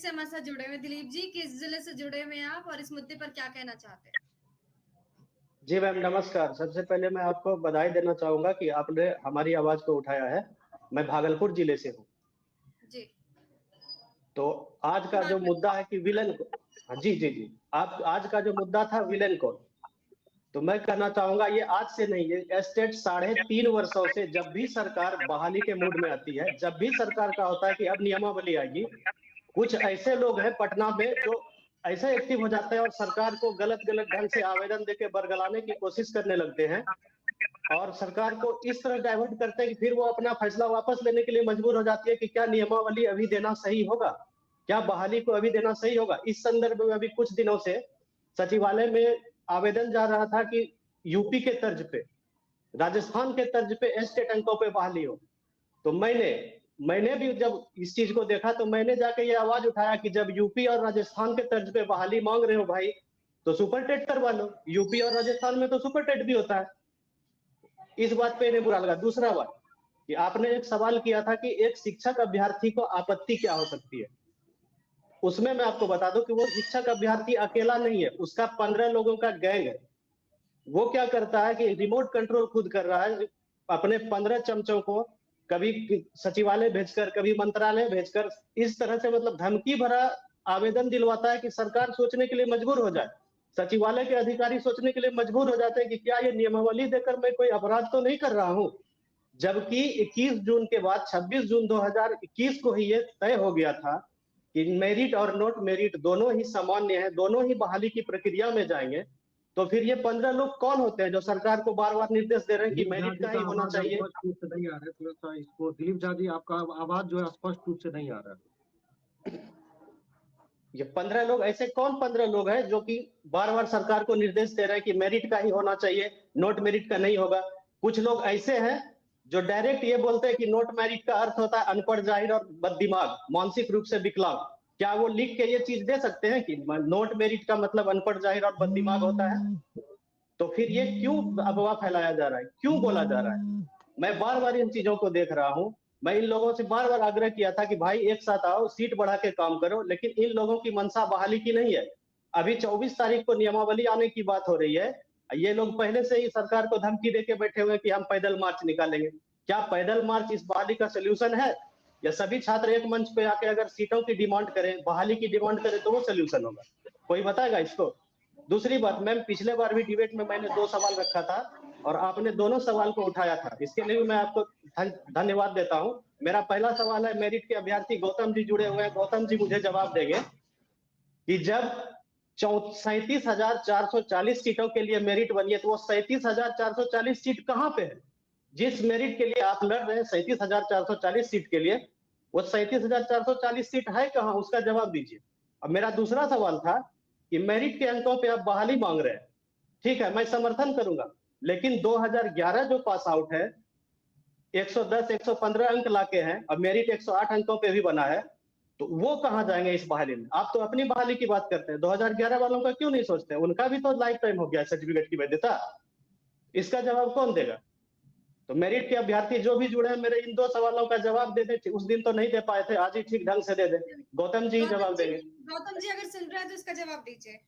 से हमारे साथ जुड़े हुए। दिलीप जी, किस जिले से जुड़े हुए हैं आप और इस मुद्दे पर क्या कहना चाहते हैं? जी मैम नमस्कार। सबसे पहले मैं आपको बधाई देना चाहूंगा कि आपने हमारी आवाज को उठाया है। मैं भागलपुर जिले से हूँ। जी। तो आज का जो मुद्दा है कि विलेन को, हाँ जी जी जी, आप आज का जो मुद्दा था विलेन को, तो मैं कहना चाहूंगा ये आज से नहीं, ये स्टेट 3.5 वर्षों से जब भी सरकार बहाली के मूड में आती है, जब भी सरकार का होता है कि अब नियमावली आएगी, कुछ ऐसे लोग हैं पटना में जो ऐसे एक्टिव हो जाते हैं और सरकार को गलत गलत ढंग से आवेदन देके बरगलाने की कोशिश करने लगते हैं और सरकार को इस तरह डाइवर्ट करते हैं कि फिर वो अपना फैसला वापस लेने के लिए मजबूर हो जाती है कि क्या नियमावली अभी देना सही होगा, क्या बहाली को अभी देना सही होगा। इस संदर्भ में अभी कुछ दिनों से सचिवालय में आवेदन जा रहा था कि यूपी के तर्ज पे, राजस्थान के तर्ज पे स्टेट अंकों पे बहाली हो। तो मैंने भी जब इस चीज को देखा तो मैंने जाके ये आवाज उठाया कि जब यूपी और राजस्थान के तर्ज पे बहाली मांग रहे हो भाई, तो सुपर टेट करवा लो। यूपी और राजस्थान में तो सुपर टेट भी होता है। इस बात पे इन्हें बुरा लगा। दूसरा बात कि आपने एक सवाल किया था कि एक शिक्षक अभ्यर्थी को आपत्ति क्या हो सकती है। उसमें मैं आपको बता दूं कि वो शिक्षक अभ्यर्थी अकेला नहीं है, उसका 15 लोगों का गैंग है। वो क्या करता है कि रिमोट कंट्रोल खुद कर रहा है, अपने 15 चमचों को कभी सचिवालय भेजकर, कभी मंत्रालय भेजकर, इस तरह से मतलब धमकी भरा आवेदन दिलवाता है कि सरकार सोचने के लिए मजबूर हो जाए, सचिवालय के अधिकारी सोचने के लिए मजबूर हो जाते हैं कि क्या ये नियमावली देकर मैं कोई अपराध तो नहीं कर रहा हूं। जबकि 21 जून के बाद 26 जून 2021 को ही ये तय हो गया था कि मेरिट और नॉट मेरिट दोनों ही सामान्य है, दोनों ही बहाली की प्रक्रिया में जाएंगे। तो फिर ये 15 लोग कौन होते हैं जो सरकार को बार बार निर्देश दे रहे हैं कि मेरिट का ही होना चाहिए। स्पष्ट रूप से नहीं आ रहा है, थोड़ा सा इसको दिलीप झा जी, आपका आवाज जो है स्पष्ट रूप से नहीं आ रहा है। ये 15 लोग, ऐसे कौन 15 लोग हैं जो कि बार बार सरकार को निर्देश दे रहे हैं कि मेरिट का ही होना चाहिए, नोट मेरिट का नहीं होगा। कुछ लोग ऐसे हैं जो डायरेक्ट ये बोलते हैं कि नोट मेरिट का अर्थ होता है अनपढ़, जाहिर और बददिमाग, मानसिक रूप से विकलांग। क्या वो लिख के ये चीज दे सकते हैं कि नोट मेरिट का मतलब अनपढ़, जाहिर और बददिमाग होता है? तो फिर ये क्यों अफवाह फैलाया जा रहा है, क्यों बोला जा रहा है? मैं बार बार इन चीजों को देख रहा हूं। मैं इन लोगों से बार बार आग्रह किया था कि भाई एक साथ आओ, सीट बढ़ा के काम करो, लेकिन इन लोगों की मंशा बहाली की नहीं है। अभी 24 तारीख को नियमावली आने की बात हो रही है, ये लोग पहले से ही सरकार को धमकी देके बैठे हुए कि हम पैदल मार्च निकालेंगे। क्या पैदल मार्च इस बहाली का सोल्यूशन है? या सभी छात्र एक मंच पे आके अगर सीटों की डिमांड करें, बहाली की डिमांड करें, तो वो सोल्यूशन होगा? कोई बताएगा इसको? दूसरी बात, मैम पिछले बार भी डिबेट में मैंने 2 सवाल रखा था और आपने दोनों सवाल को उठाया था, इसके लिए भी मैं आपको धन्यवाद देता हूं। मेरा पहला सवाल है, मेरिट के अभ्यर्थी गौतम जी जुड़े हुए हैं, गौतम जी मुझे जवाब देंगे कि जब 37,440 सीटों के लिए मेरिट बनी है, तो वो 37,440 सीट कहां पे है? जिस मेरिट के लिए आप लड़ रहे हैं 37,440 सीट के लिए, वो 37,440 सीट है कहां? उसका जवाब दीजिए। अब मेरा दूसरा सवाल था कि मेरिट के अंकों पे आप बहाली मांग रहे हैं, ठीक है, मैं समर्थन करूंगा, लेकिन 2011 जो पास आउट है 110 115 अंक लाके हैं, अब मेरिट 108 अंकों पे भी बना है, तो वो कहां जाएंगे इस बहाली में? आप तो अपनी बहाली की बात करते हैं, 2011 वालों का क्यों नहीं सोचते? उनका भी तो लाइफ टाइम हो गया सर्टिफिकेट की वैधता। इसका जवाब कौन देगा? तो मेरिट के अभ्यर्थी जो भी जुड़े हैं, मेरे इन 2 सवालों का जवाब दे दे। उस दिन तो नहीं दे पाए थे, आज ही ठीक ढंग से दे दे। गौतम जी जवाब देंगे। गौतम जी अगर सुन रहे हैं तो इसका जवाब दीजिए।